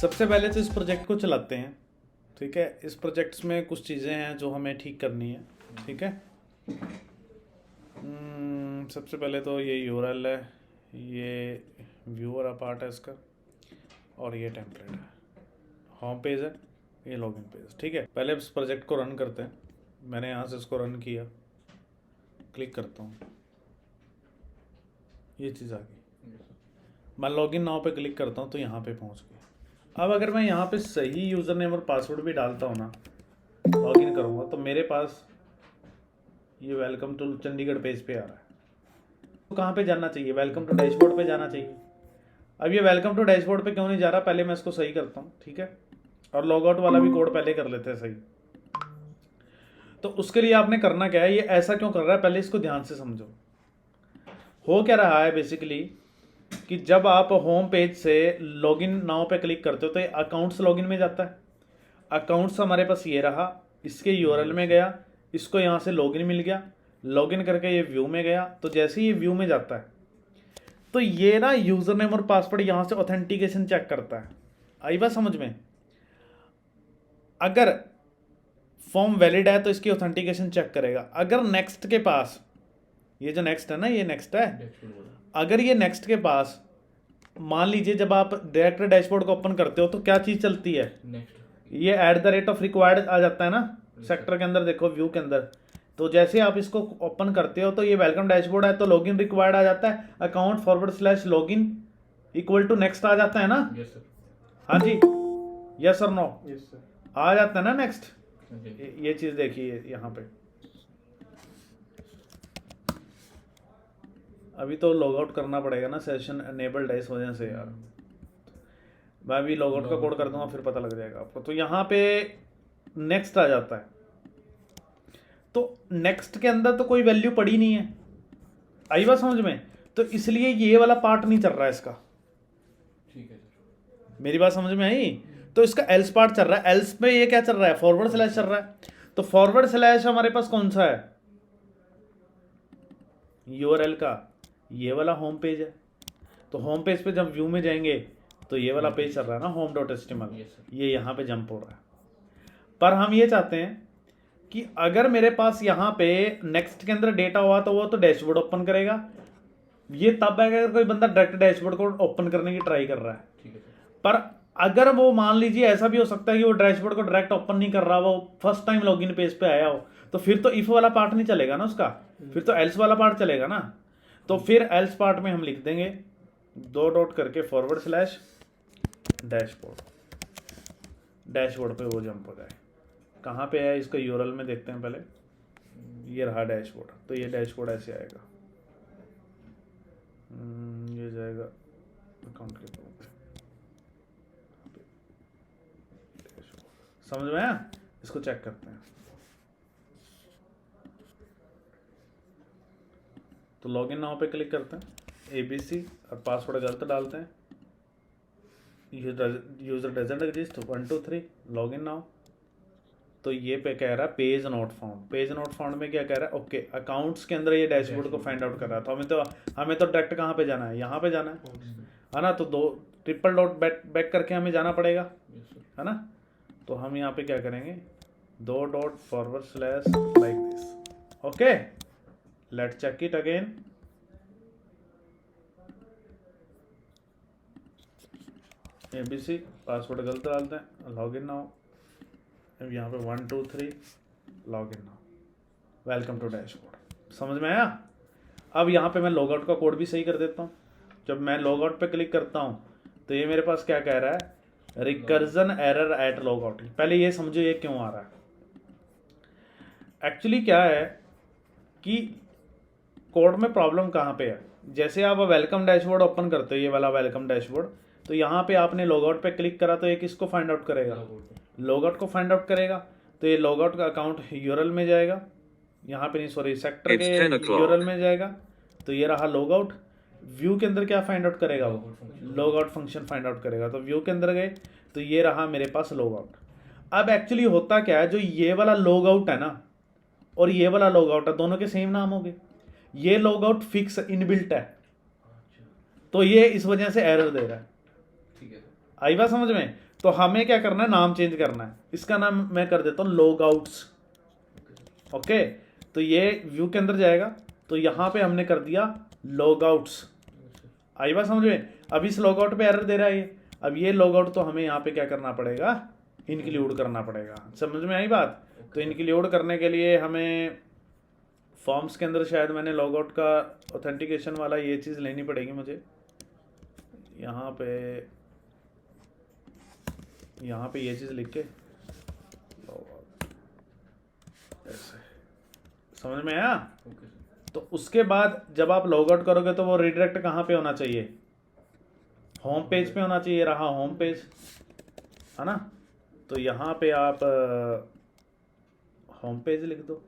सबसे पहले तो इस प्रोजेक्ट को चलाते हैं। ठीक है, इस प्रोजेक्ट्स में कुछ चीज़ें हैं जो हमें ठीक करनी है। ठीक है, सबसे पहले तो ये यूआरएल है, ये व्यूअर पार्ट है इसका, और ये टेम्पलेट है, होम पेज है, ये लॉगिन पेज। ठीक है, पहले इस प्रोजेक्ट को रन करते हैं। मैंने यहाँ से इसको रन किया, क्लिक करता हूँ, ये चीज़ आ गई। मैं लॉगिन नाउ पे क्लिक करता हूँ तो यहाँ पे पहुँच गया। अब अगर मैं यहाँ पे सही यूज़र नेम और पासवर्ड भी डालता हूँ ना, लॉगिन करूँगा, तो मेरे पास ये वेलकम टू चंडीगढ़ पेज पे आ रहा है। तो कहाँ पे जाना चाहिए? वेलकम टू डैशबोर्ड पे जाना चाहिए। अब ये वेलकम टू डैशबोर्ड पे क्यों नहीं जा रहा, पहले मैं इसको सही करता हूँ। ठीक है, और लॉग आउट वाला भी कोड पहले कर लेते हैं सही। तो उसके लिए आपने करना क्या है, ये ऐसा क्यों कर रहा है, पहले इसको ध्यान से समझो। हो क्या रहा है बेसिकली कि जब आप होम पेज से लॉगिन नाउ पे क्लिक करते हो तो ये अकाउंट्स लॉगिन में जाता है। अकाउंट्स हमारे पास ये रहा, इसके यूआरएल में गया, इसको यहाँ से लॉगिन मिल गया, लॉगिन करके ये व्यू में गया। तो जैसे ही ये व्यू में जाता है तो ये ना यूजर नेम और पासवर्ड यहाँ से ऑथेंटिकेशन चेक करता है। आई बात समझ में? अगर फॉर्म वैलिड है तो इसकी ऑथेंटिकेशन चेक करेगा। अगर नेक्स्ट के पास, ये जो नेक्स्ट है ना, ये नेक्स्ट है, अगर ये नेक्स्ट के पास मान लीजिए जब आप डायरेक्ट डैशबोर्ड को ओपन करते हो तो क्या चीज़ चलती है, ये @रिक्वायर्ड आ जाता है ना सेक्टर के अंदर। देखो व्यू के अंदर, तो जैसे आप इसको ओपन करते हो तो ये वेलकम डैशबोर्ड है तो लॉगिन रिक्वायर्ड आ जाता है, अकाउंट / लॉगिन = नेक्स्ट आ जाता है ना। हाँ जी, यस और नो, आ जाता है ना नेक्स्ट। ये चीज़ देखिए यहाँ पे, अभी तो लॉग आउट करना पड़ेगा ना, सेशन एनेबल्ड है इस वजह से यार। मैं भी लॉग आउट का कोड कर दूंगा फिर पता लग जाएगा आपको। तो यहाँ पे नेक्स्ट आ जाता है, तो नेक्स्ट के अंदर तो कोई वैल्यू पड़ी नहीं है। आई बात समझ में? तो इसलिए ये वाला पार्ट नहीं चल रहा है इसका। ठीक है सर, मेरी बात समझ में आई? तो इसका एल्स पार्ट चल रहा है। एल्स में ये क्या चल रहा है, / चल रहा है। तो / हमारे पास कौन सा है, यूआरएल का ये वाला होम पेज है। तो होम पेज पे जब व्यू में जाएंगे तो ये वाला पेज चल रहा है ना, home.html, ये यहाँ पे जंप हो रहा है। पर हम ये चाहते हैं कि अगर मेरे पास यहाँ पे नेक्स्ट के अंदर डेटा हुआ तो वो तो डैशबोर्ड ओपन करेगा। ये तब है अगर कोई बंदा डायरेक्ट डैशबोर्ड को ओपन करने की ट्राई कर रहा है। ठीक है सर। पर अगर वो मान लीजिए ऐसा भी हो सकता है कि वो डैशबोर्ड को डायरेक्ट ओपन नहीं कर रहा, वो फर्स्ट टाइम लॉगिन पेज पे आया हो, तो फिर तो इफ वाला पार्ट नहीं चलेगा ना उसका, फिर तो एल्स वाला पार्ट चलेगा ना। तो फिर एल्स पार्ट में हम लिख देंगे 2 डॉट करके / डैशबोर्ड, डैशबोर्ड पे वो जंप हो जाए। कहाँ पे है इसका यूआरएल में देखते हैं पहले, ये रहा डैशबोर्ड। तो ये डैशबोर्ड ऐसे आएगा, ये जाएगा अकाउंट के ऊपर। समझ में आया? इसको चेक करते हैं। तो लॉगिन नाउ पे क्लिक करते हैं, ABC और पासवर्ड गलत डालते हैं, user doesn't exist 1 2 3 login now. तो ये पे कह रहा है page not found. Page not found में क्या कह रहा है, ओके अकाउंट्स के अंदर ये डैशबोर्ड को फाइंड आउट कर रहा था। हमें तो डायरेक्ट कहाँ पे जाना है, यहाँ पे जाना है ना। तो 2 ट्रिपल डॉट बैक करके हमें जाना पड़ेगा, है ना। तो हम यहाँ पे क्या करेंगे, 2 dot / like this. Okay, let's check it again. ABC password गलत डालते हैं, लॉगिन नाउ। अब यहाँ पे 1 2 3 login now, welcome to dashboard. समझ में आया? अब यहाँ पे मैं लॉग आउट का कोड भी सही कर देता हूँ। जब मैं लॉग आउट पे क्लिक करता हूँ तो ये मेरे पास क्या कह रहा है, recursion error eight log out. पहले ये समझो ये क्यों आ रहा है। एक्चुअली क्या है कि कोड में प्रॉब्लम कहाँ पे है, जैसे आप वेलकम डैशबोर्ड ओपन करते हो, ये वाला वेलकम डैशबोर्ड, तो यहाँ पे आपने लॉग आउट पे क्लिक करा तो ये किसको फाइंड आउट करेगा, लॉग आउट को फाइंड आउट करेगा। तो ये लॉग आउट का अकाउंट यूआरएल में जाएगा, यहाँ पे नहीं सॉरी सेक्टर के यूआरएल में जाएगा। तो ये रहा लॉग आउट। व्यू के अंदर क्या फाइंड आउट करेगा, वो log out function find out करेगा। तो व्यू के अंदर गए तो ये रहा मेरे पास लॉग आउट। अब एक्चुअली होता क्या है, जो ये वाला लॉग आउट है ना और ये वाला लॉग आउट है, दोनों के सेम नाम हो गए। ये लॉग आउट फिक्स इनबिल्ट है, तो ये इस वजह से एरर दे रहा है। ठीक है, आई बात समझ में? तो हमें क्या करना है, नाम चेंज करना है। इसका नाम मैं कर देता हूँ लॉग आउट्स। ओके, तो ये व्यू के अंदर जाएगा, तो यहाँ पे हमने कर दिया लॉग आउट्स। आई बात समझ में? अब इस लॉग आउट पे एरर दे रहा है ये, अब ये लॉग आउट तो हमें यहाँ पे क्या करना पड़ेगा, इंक्लूड करना पड़ेगा। समझ में आई बात? तो इंक्लूड करने के लिए हमें फॉर्म्स के अंदर शायद मैंने लॉग आउट का ऑथेंटिकेशन वाला ये चीज़ लेनी पड़ेगी मुझे। यहाँ पे ये चीज़ लिख के लॉग आउट, ऐसे समझ में आया? Okay sir. तो उसके बाद जब आप लॉग आउट करोगे तो वो रिडायरेक्ट कहाँ पे होना चाहिए, होम पेज पे होना चाहिए। रहा होम पेज, है ना? तो यहाँ पे आप होम पेज लिख दो,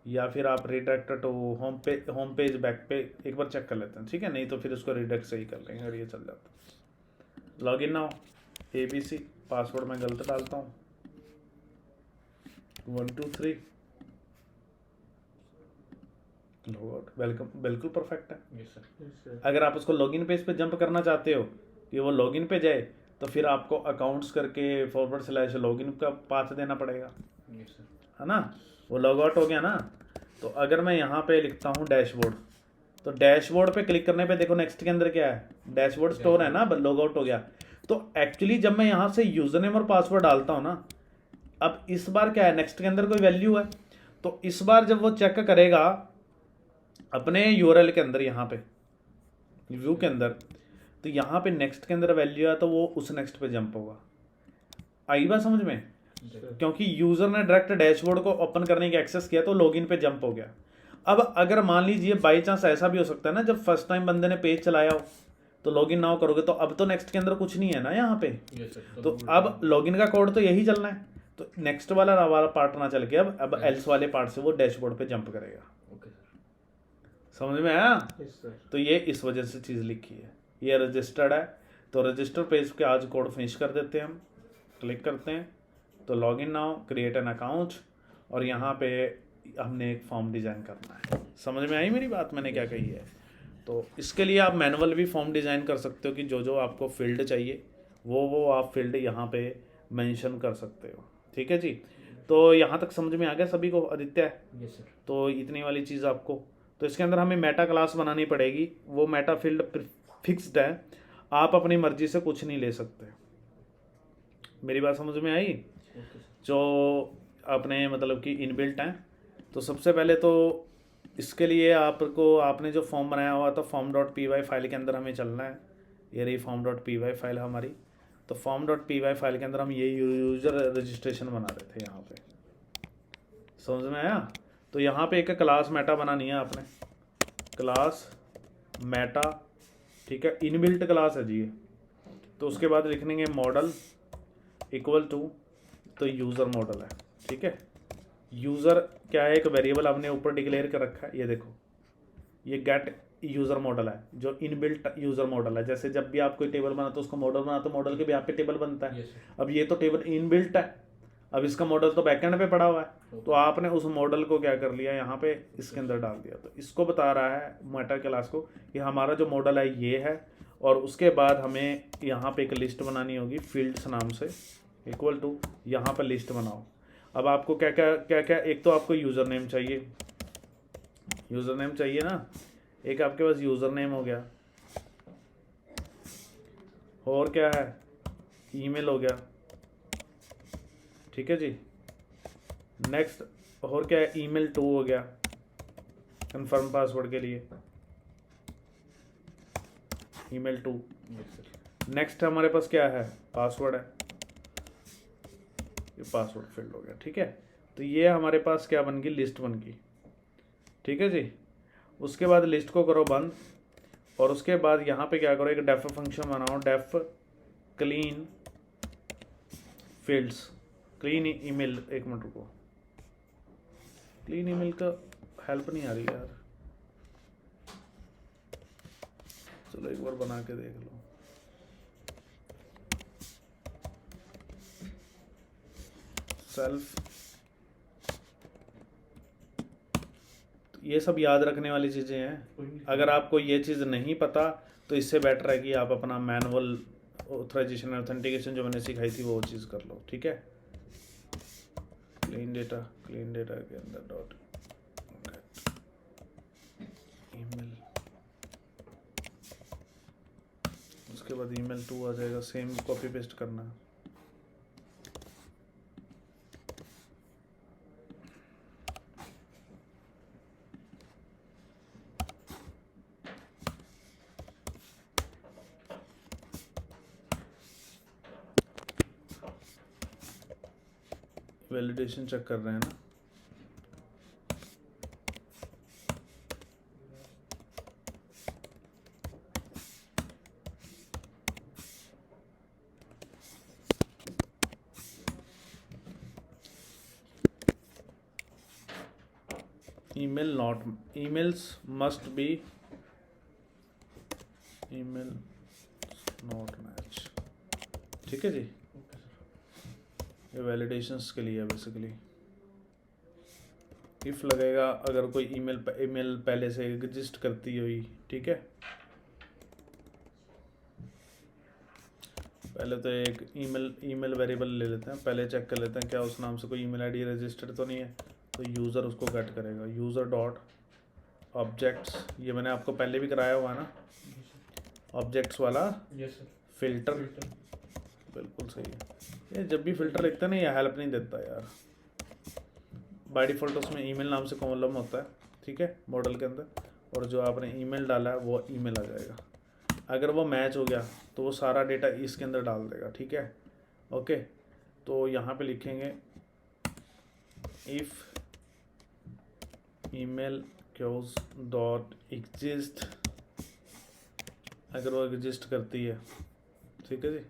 या फिर आप redirect to home page back पे एक बार चेक कर लेते हैं, ठीक है? नहीं तो फिर उसको रिडायरेक्ट सही कर लेंगे अगर ये चल जाता है। Log in now ABC, password मैं गलत डालता हूँ 1 2 3, लॉग आउट, वेलकम, बिल्कुल परफेक्ट है। Yes sir. अगर आप उसको लॉगिन पेज पे जंप करना चाहते हो कि वो लॉगिन पे जाए, तो फिर आपको अकाउंट्स करके / लॉगिन का पाथ देना पड़ेगा, यस सर। है ना? वो लॉग आउट हो गया ना। तो अगर मैं यहाँ पे लिखता हूँ डैशबोर्ड, तो डैशबोर्ड पे क्लिक करने पे देखो नेक्स्ट के अंदर क्या है, डैशबोर्ड स्टोर है ना, लॉग आउट हो गया। तो एक्चुअली जब मैं यहाँ से यूजर नेम और पासवर्ड डालता हूँ ना, अब इस बार क्या है, नेक्स्ट के अंदर कोई वैल्यू है, तो इस बार जब वो चेक करेगा अपने यूआरएल के अंदर, यहाँ पे व्यू के अंदर, तो यहाँ पे नेक्स्ट के अंदर वैल्यू है, तो वो उस नेक्स्ट पे जंप होगा। आई बात समझ में? क्योंकि यूजर ने डायरेक्ट डैशबोर्ड को ओपन करने की एक्सेस किया, तो लॉगिन पे जंप हो गया। अब अगर मान लीजिए बाई चांस ऐसा भी हो सकता है ना, जब फर्स्ट टाइम बंदे ने पेज चलाया हो तो लॉगिन नाउ करोगे, तो अब तो नेक्स्ट के अंदर कुछ नहीं है ना यहाँ पे, यस सर। तो अब लॉगिन का कोड तो यही चलना है, तो नेक्स्ट वाला पार्ट ना चल के अब एल्स वाले पार्ट से वो डैशबोर्ड पे जंप करेगा। Okay sir. समझ में आया? Yes sir. तो ये इस वजह से चीज़ लिखी है, ये रजिस्टर्ड है। तो रजिस्टर पेज पे आज कोड फिनिश कर देते हैं हम, क्लिक करते हैं तो login now, create an account, और यहाँ पे हमने एक फॉर्म डिज़ाइन करना है। समझ में आई मेरी बात, मैंने क्या कही है? तो इसके लिए आप मैनुअल भी फॉर्म डिज़ाइन कर सकते हो कि जो आपको फील्ड चाहिए वो आप फील्ड यहाँ पे मेंशन कर सकते हो, ठीक है जी? तो यहाँ तक समझ में आ गया सभी को आदित्य? Yes sir. तो इतनी वाली चीज़ आपको, तो इसके अंदर हमें मेटा क्लास बनानी पड़ेगी, वो मेटा फील्ड फिक्स्ड है, आप अपनी मर्जी से कुछ नहीं ले सकते। मेरी बात समझ में आई? Okay sir. जो अपने मतलब कि इनबिल्ट हैं, तो सबसे पहले तो इसके लिए आपने जो फॉर्म बनाया हुआ था form.py फाइल के अंदर हमें चलना है। ये रही form.py फाइल हमारी, तो form.py फाइल के अंदर हम ये यूज़र रजिस्ट्रेशन बना रहे थे यहाँ पे। समझ में आया? तो यहाँ पे एक क्लास मेटा बनानी है आपने, क्लास मेटा, ठीक है? इनबिल्ट क्लास है जी ये। तो उसके बाद लिखेंगे मॉडल इक्वल टू, तो यूज़र मॉडल है, ठीक है? यूज़र क्या है, एक वेरिएबल हमने ऊपर डिक्लेयर कर रखा है, ये देखो, ये गेट यूज़र मॉडल है, जो इनबिल्ट यूज़र मॉडल है। जैसे जब भी आप कोई टेबल बनाते हो उसको मॉडल बनाते हो, मॉडल के भी यहाँ पे टेबल बनता है। Yes sir. अब ये तो टेबल इनबिल्ट है, अब इसका मॉडल तो बैकएंड पे पड़ा हुआ है, तो आपने उस मॉडल को क्या कर लिया, यहाँ पे इसके अंदर डाल दिया। तो इसको बता रहा है मेटा क्लास को कि हमारा जो मॉडल है ये है, और उसके बाद हमें यहाँ पे एक लिस्ट बनानी होगी फील्ड्स नाम से, इक्वल टू, यहाँ पर लिस्ट बनाओ। अब आपको क्या क्या, एक तो आपको यूज़र नेम चाहिए, यूज़र नेम चाहिए ना, एक आपके पास यूज़र नेम हो गया, और क्या है, ईमेल हो गया, ठीक है जी? नेक्स्ट और क्या है, ईमेल 2 हो गया कंफर्म पासवर्ड के लिए, ईमेल 2। Yes sir. नेक्स्ट हमारे पास क्या है, पासवर्ड है, ये पासवर्ड फील्ड हो गया, ठीक है? तो ये हमारे पास क्या बन गई, लिस्ट बन गई, ठीक है जी? उसके बाद लिस्ट को करो बंद, और उसके बाद यहाँ पे क्या करो, एक डेफ फंक्शन बनाओ, def clean fields, clean email. एक मिनट रुको, क्लीन ईमेल का हेल्प नहीं आ रही यार, चलो एक बार बना के देख लो। सेल्फ, ये सब याद रखने वाली चीज़ें हैं। अगर आपको ये चीज़ नहीं पता तो इससे बेटर है कि आप अपना मैनुअल ऑथराइजेशन ऑथेंटिकेशन जो मैंने सिखाई थी वो चीज़ कर लो, ठीक है। क्लीन डेटा के अंदर डॉट ईमेल, उसके बाद email 2 आ जाएगा, सेम कॉपी पेस्ट करना है। वैलिडेशन चेक कर रहे हैं ना। emails must be email not match, ठीक है जी। Okay sir. ये वैलिडेशंस के लिए है बेसिकली। इफ लगेगा अगर कोई ईमेल पहले से एग्जिस्ट करती हुई, ठीक है। पहले तो एक ईमेल वेरिएबल ले लेते हैं, पहले चेक कर लेते हैं क्या उस नाम से कोई ईमेल आईडी रजिस्टर्ड तो नहीं है। तो यूज़र उसको गेट करेगा, यूज़र डॉट ऑब्जेक्ट्स, ये मैंने आपको पहले भी कराया हुआ है ना, ऑब्जेक्ट्स वाला यस सर। फिल्टर, बिल्कुल सही है। ये जब भी फिल्टर लिखते हैं ना, ये हेल्प नहीं देता यार। बाय डिफ़ॉल्ट उसमें ईमेल नाम से कॉलम होता है, ठीक है, मॉडल के अंदर, और जो आपने ईमेल डाला है वो ईमेल आ जाएगा। अगर वो मैच हो गया तो वो सारा डेटा इसके अंदर डाल देगा, ठीक है। ओके, तो यहाँ पे लिखेंगे if email queues dot exist, अगर वो एग्जिस्ट करती है, ठीक है जी।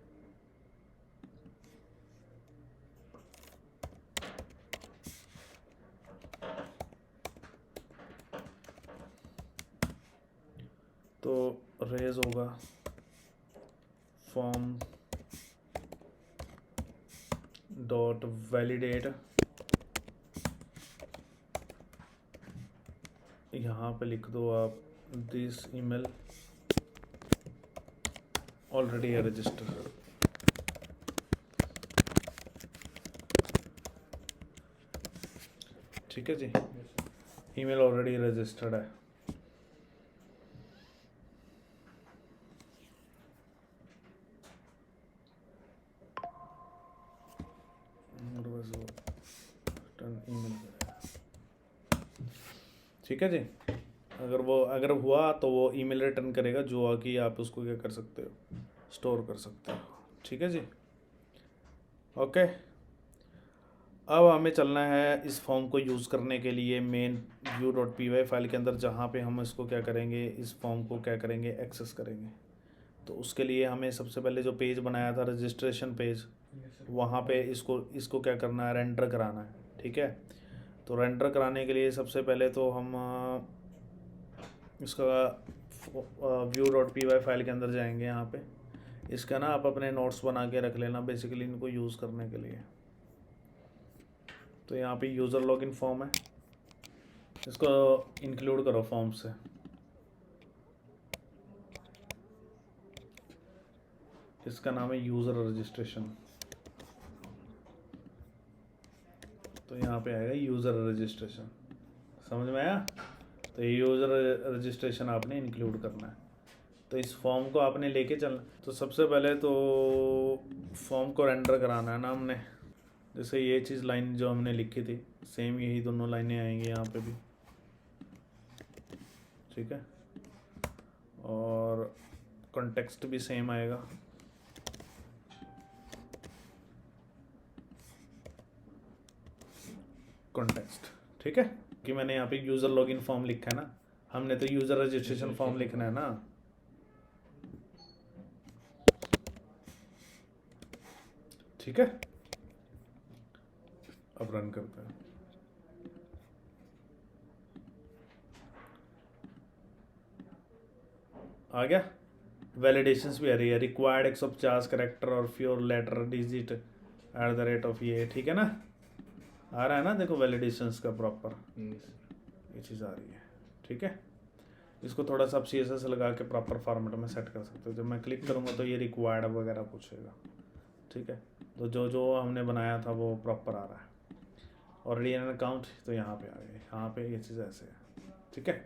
तो रेज होगा फॉर्म डॉट वैलिडेट, यहाँ पे लिख दो आप दिस ईमेल ऑलरेडी है रजिस्टर, ठीक है जी। ईमेल ऑलरेडी रजिस्टर्ड है। ठीक है जी। अगर हुआ तो वो ईमेल रिटर्न करेगा, जो आके आप उसको क्या कर सकते हो, स्टोर कर सकते हो, ठीक है जी। ओके, अब हमें चलना है इस फॉर्म को यूज़ करने के लिए मेन view.py फाइल के अंदर, जहाँ पे हम इसको क्या करेंगे, इस फॉर्म को क्या करेंगे, एक्सेस करेंगे। तो उसके लिए हमें सबसे पहले जो पेज बनाया था रजिस्ट्रेशन पेज, वहाँ पे इसको क्या करना है, रेंडर कराना है, ठीक है। तो रेंडर कराने के लिए सबसे पहले तो हम इसका view.py फाइल के अंदर जाएंगे। यहाँ पे इसका ना आप अपने नोट्स बना के रख लेना बेसिकली इनको यूज़ करने के लिए। तो यहाँ पे यूज़र लॉगिन फॉर्म है, इसको इंक्लूड करो फॉर्म से। इसका नाम है यूज़र रजिस्ट्रेशन, तो यहाँ पे आएगा यूज़र रजिस्ट्रेशन, समझ में आया। तो ये यूज़र रजिस्ट्रेशन आपने इंक्लूड करना है। तो इस फॉर्म को आपने लेके चलना। तो सबसे पहले तो फॉर्म को रेंडर कराना है ना हमने, जैसे ये चीज़ लाइन जो हमने लिखी थी सेम यही दोनों लाइनें आएंगी यहाँ पे भी, ठीक है, और कॉन्टेक्स्ट भी सेम आएगा। कॉन्टेक्स्ट, ठीक है, कि मैंने यहाँ पे यूज़र लॉगिन फॉर्म लिखा है ना, हमने तो यूज़र रजिस्ट्रेशन फॉर्म लिखना है ना। ठीक है, अब रन करते हैं। आ गया, वैलिडेशंस भी आ रही है, रिक्वायर्ड 150 करेक्टर और फ्योर लेटर डिजिट @ ये, ठीक है ना, आ रहा है ना, देखो वैलिडेशंस का प्रॉपर यस सर। ये चीज़ आ रही है, ठीक है। इसको थोड़ा सा आप CSS लगा के प्रॉपर फॉर्मेट में सेट कर सकते हो। जब मैं क्लिक करूँगा तो ये रिक्वायर्ड वगैरह पूछेगा, ठीक है। तो जो जो हमने बनाया था वो प्रॉपर आ रहा है। और रीजन अकाउंट तो यहाँ पे आ गए, यहाँ पे ये चीज़ ऐसे है, ठीक है।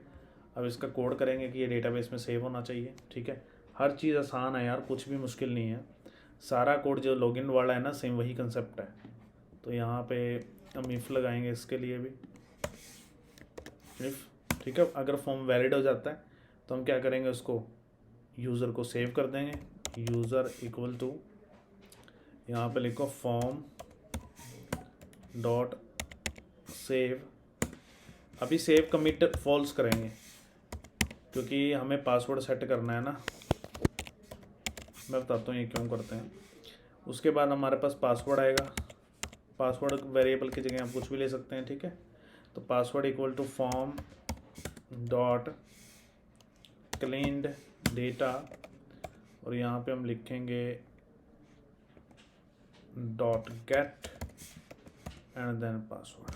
अब इसका कोड करेंगे कि ये डेटाबेस में सेव होना चाहिए, ठीक है। हर चीज़ आसान है यार, कुछ भी मुश्किल नहीं है। सारा कोड जो लॉगिन वाला है ना, सेम वही कंसेप्ट है। तो यहाँ पे हम इफ़ लगाएंगे इसके लिए भी, इफ़, ठीक है। अगर फॉर्म वैलिड हो जाता है तो हम क्या करेंगे, उसको यूज़र को सेव कर देंगे। यूज़र इक्वल टू, यहाँ पे लिखो फॉर्म डॉट सेव। अभी सेव कमिट फॉल्स करेंगे क्योंकि हमें पासवर्ड सेट करना है ना। मैं बताता हूँ ये क्यों करते हैं। उसके बाद हमारे पास पासवर्ड आएगा। पासवर्ड वेरिएबल की जगह आप कुछ भी ले सकते हैं, ठीक है। तो password equal to form dot cleaned data, और यहाँ पे हम लिखेंगे dot get and then password.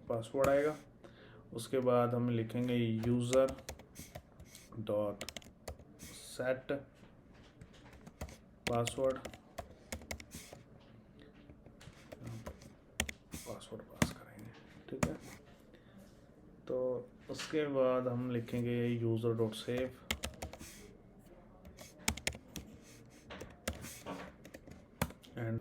Password आएगा। उसके बाद हम लिखेंगे user dot set password, password pass करेंगे, ठीक है। तो उसके बाद हम लिखेंगे यूज़र डॉट सेव एंड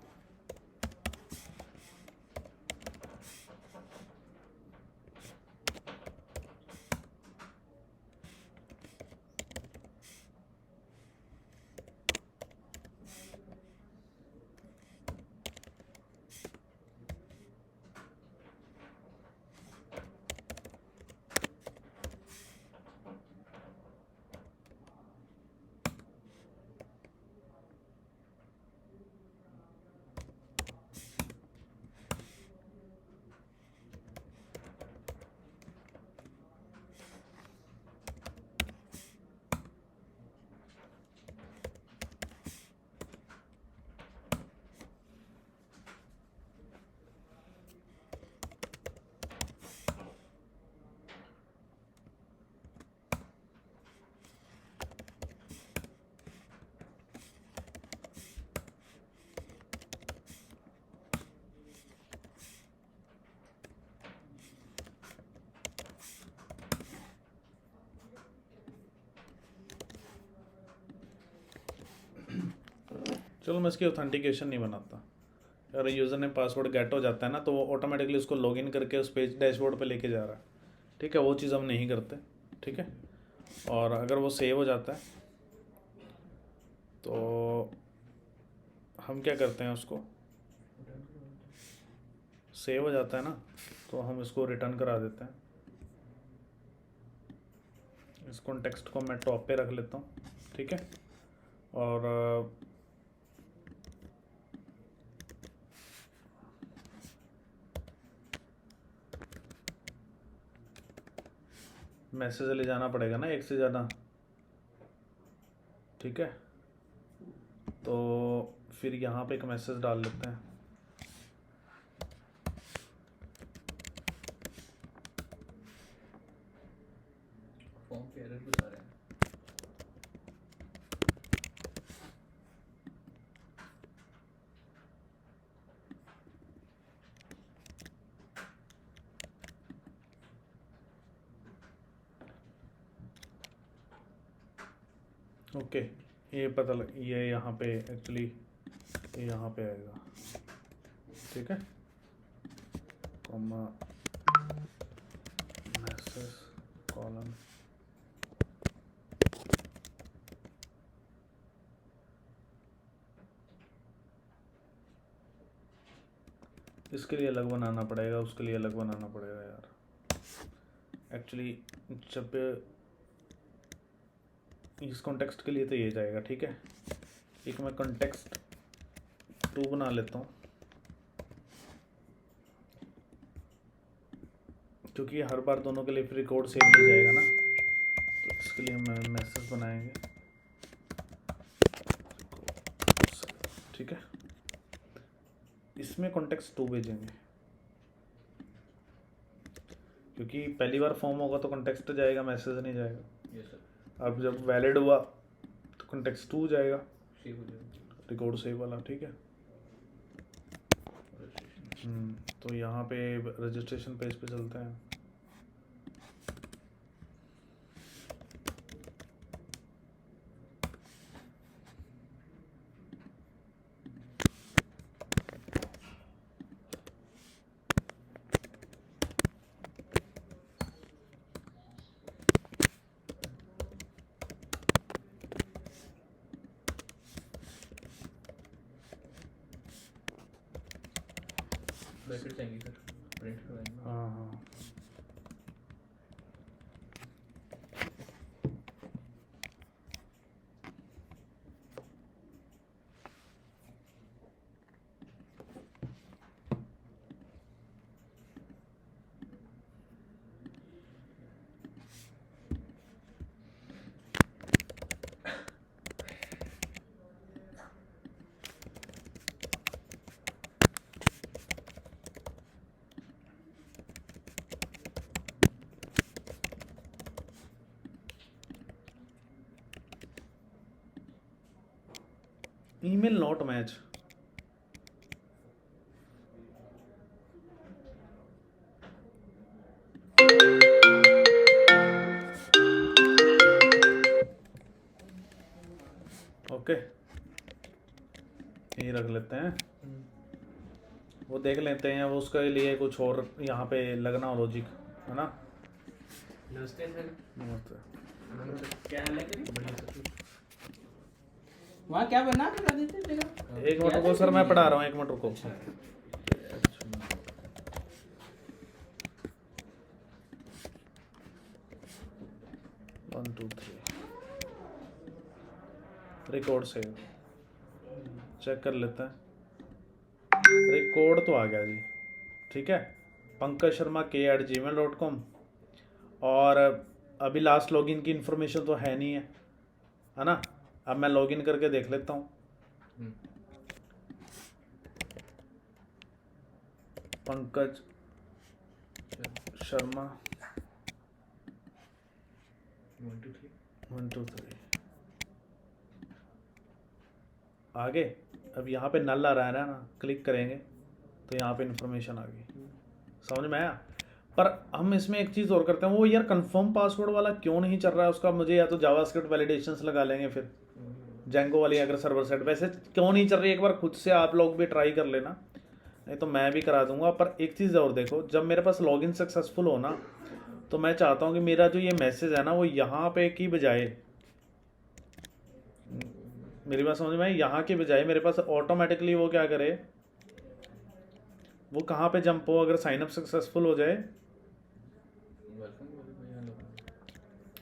चलो मैं इसकी ऑथेंटिकेशन नहीं बनाता। अगर यूज़र ने पासवर्ड गेट हो जाता है ना तो वो ऑटोमेटिकली उसको लॉगिन करके उस पेज डैशबोर्ड पे लेके जा रहा है, ठीक है। वो चीज़ हम नहीं करते, ठीक है। और अगर वो सेव हो जाता है तो हम क्या करते हैं, उसको सेव हो जाता है ना तो हम इसको रिटर्न करा देते हैं। इस कॉन्टेक्स्ट को मैं टॉप पे रख लेता हूँ, ठीक है। और मैसेज ले जाना पड़ेगा ना एक से ज़्यादा, ठीक है। तो फिर यहाँ पे एक मैसेज डाल लेते हैं। फॉर्म पे एरर बता रहे हैं। ओके, ये पता लग, ये यहाँ पे एक्चुअली यहाँ पे आएगा, ठीक है। कॉमा मैसेज कॉलम, इसके लिए अलग बनाना पड़ेगा, उसके लिए अलग बनाना पड़ेगा यार। एक्चुअली जब इस कॉन्टेक्स्ट के लिए तो ये जाएगा, ठीक है। एक मैं कॉन्टेक्स्ट 2 बना लेता हूँ क्योंकि हर बार दोनों के लिए फिर रिकॉर्ड सेव नहीं जाएगा ना। तो इसके लिए हम मैसेज बनाएंगे, ठीक है। इसमें कॉन्टेक्स्ट 2 भेजेंगे क्योंकि पहली बार फॉर्म होगा तो कंटेक्स्ट जाएगा, मैसेज नहीं जाएगा। Yes sir. अब जब वैलिड हुआ तो कंटेक्स्ट 2 जाएगा, सेव हो जाएगा रिकॉर्ड सेव वाला, ठीक है। रजिस्ट्रेशन। तो यहाँ पे रजिस्ट्रेशन पेज पे चलते हैं। ब्रैकेट्स आएंगे सर, प्रिंट करवाएंगे। हाँ हाँ, ईमेल नॉट मैच। ओके, यही रख लेते हैं, वो देख लेते हैं, वो उसके लिए कुछ और यहाँ पे लगना हो लॉजिक, है ना। नमस्ते सर। नमस्ते। क्या हाल है करी? बढ़िया सर। वहाँ क्या बना बता देते तेरा? एक मिनट रुको सर, मैं पढ़ा रहा हूँ, एक मिनट रुको। One two three, record save, check कर लेते हैं। रिकॉर्ड तो आ गया जी, ठीक है। पंकज शर्मा k@gmail.com। और अभी लास्ट लॉगिन की इन्फॉर्मेशन तो है नहीं है ना। अब मैं लॉगिन करके देख लेता हूँ। पंकज शर्मा 1 2 3 आगे। अब यहाँ पे नल आ रहा है ना, क्लिक करेंगे तो यहाँ पे इन्फॉर्मेशन आ गई, समझ में आया। पर हम इसमें एक चीज़ और करते हैं, वो यार कंफर्म पासवर्ड वाला क्यों नहीं चल रहा है उसका, मुझे या तो जावास्क्रिप्ट वैलिडेशंस लगा लेंगे फिर जेंगो वाली अगर सर्वर साइड, वैसे क्यों नहीं चल रही, एक बार खुद से आप लोग भी ट्राई कर लेना, नहीं तो मैं भी करा दूंगा। पर एक चीज़ और देखो, जब मेरे पास लॉगिन सक्सेसफुल हो ना, तो मैं चाहता हूँ कि मेरा जो ये मैसेज है ना, वो यहाँ पे की बजाय, मेरी बात समझ में आई, यहाँ के बजाय मेरे पास ऑटोमेटिकली वो क्या करे, वो कहाँ पे जंप हो, अगर साइनअप सक्सेसफुल हो जाए,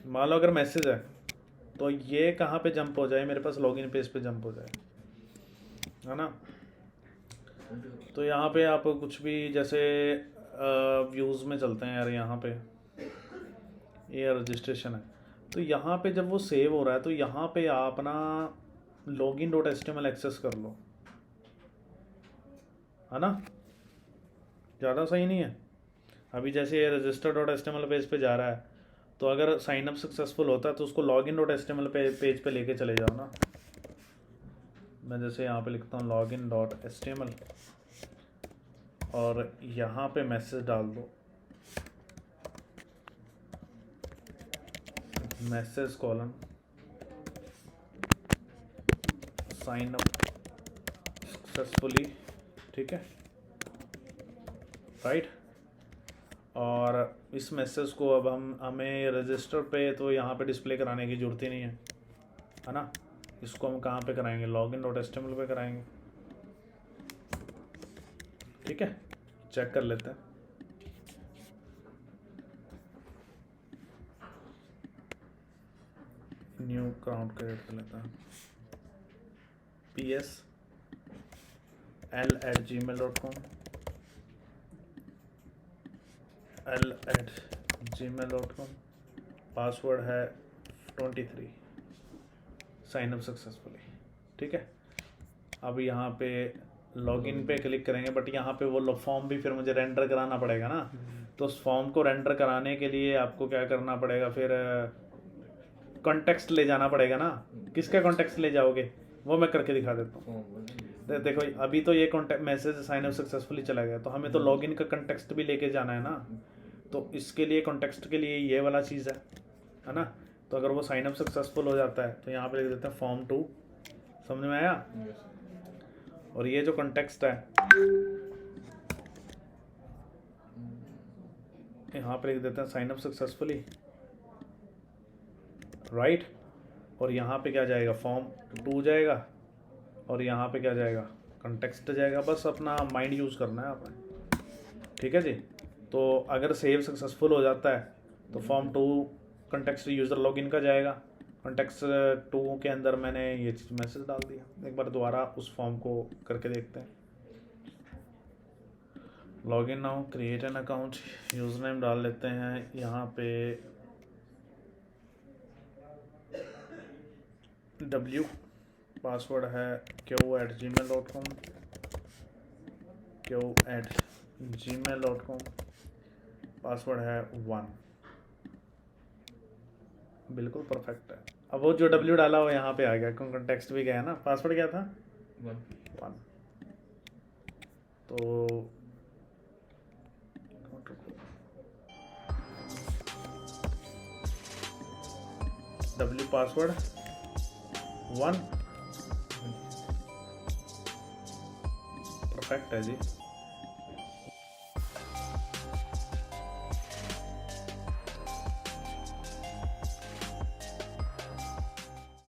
मान लो अगर मैसेज है तो ये कहाँ पे जंप हो जाए, मेरे पास लॉगिन पेज पे जंप हो जाए, है ना। तो यहाँ पे आप कुछ भी, जैसे व्यूज़ में चलते हैं यार, यहाँ पे ये रजिस्ट्रेशन है, तो यहाँ पे जब वो सेव हो रहा है तो यहाँ पे आप ना login.html एक्सेस कर लो, है ना, ज़्यादा सही नहीं है। अभी जैसे ये register.html पेज पे जा रहा है, तो अगर साइनअप सक्सेसफुल होता है तो उसको login.html पेज पे लेके चले जाओ ना। मैं जैसे यहाँ पे लिखता हूँ login.html और यहाँ पे मैसेज डाल दो, message colon sign up successfully, ठीक है, राइट। और इस मैसेज को अब हमें रजिस्टर पे तो यहाँ पे डिस्प्ले कराने की ज़रूरत ही नहीं है ना। इसको हम कहाँ पे कराएंगे, login.html पे कराएंगे, ठीक है। चेक कर लेते हैं। न्यू अकाउंट क्रिएट कर लेता है, ps@gmail.com, l@gmail.com, पासवर्ड है 23, साइनअप सक्सेसफुली, ठीक है। अब यहाँ पे लॉगिन पे क्लिक करेंगे, बट यहाँ पे वो फॉर्म भी फिर मुझे रेंडर कराना पड़ेगा ना। तो उस फॉर्म को रेंडर कराने के लिए आपको क्या करना पड़ेगा, फिर कॉन्टेक्स्ट ले जाना पड़ेगा ना। किसका कॉन्टेक्स्ट ले जाओगे वो मैं करके दिखा देता हूँ। फॉर्म देखो अभी तो ये contact message sign up successfully चला गया, तो हमें तो लॉगिन का कॉन्टेक्स्ट भी लेके जाना है ना। तो इसके लिए कॉन्टेक्स्ट के लिए ये वाला चीज़ है ना। तो अगर वो साइन अप सक्सेसफुल हो जाता है तो यहाँ पे लिख देते हैं फॉर्म 2। समझ में आया। और ये जो कॉन्टेक्स्ट है यहाँ पे लिख देते हैं साइन अप सक्सेसफुली, राइट। और यहाँ पे क्या जाएगा, फॉर्म 2 जाएगा, और यहाँ पे क्या जाएगा, कॉन्टेक्स्ट जाएगा। बस अपना माइंड यूज़ करना है आपने, ठीक है जी। तो अगर सेव सक्सेसफुल हो जाता है तो फॉर्म 2 कॉन्टेक्स्ट यूज़र लॉगिन का जाएगा। कॉन्टेक्स्ट 2 के अंदर मैंने ये चीज़ मैसेज डाल दिया। एक बार दोबारा उस फॉर्म को करके देखते हैं। Login now, create an account, user name डाल लेते हैं यहाँ पे W, पासवर्ड है q@gmail.com, q@gmail.com, पासवर्ड है 1। बिल्कुल परफेक्ट है। अब वो जो W डाला वो यहाँ पे आ गया, कॉन्टेक्स्ट भी गया ना। पासवर्ड क्या था, 1। तो W पासवर्ड 1, परफेक्ट है जी।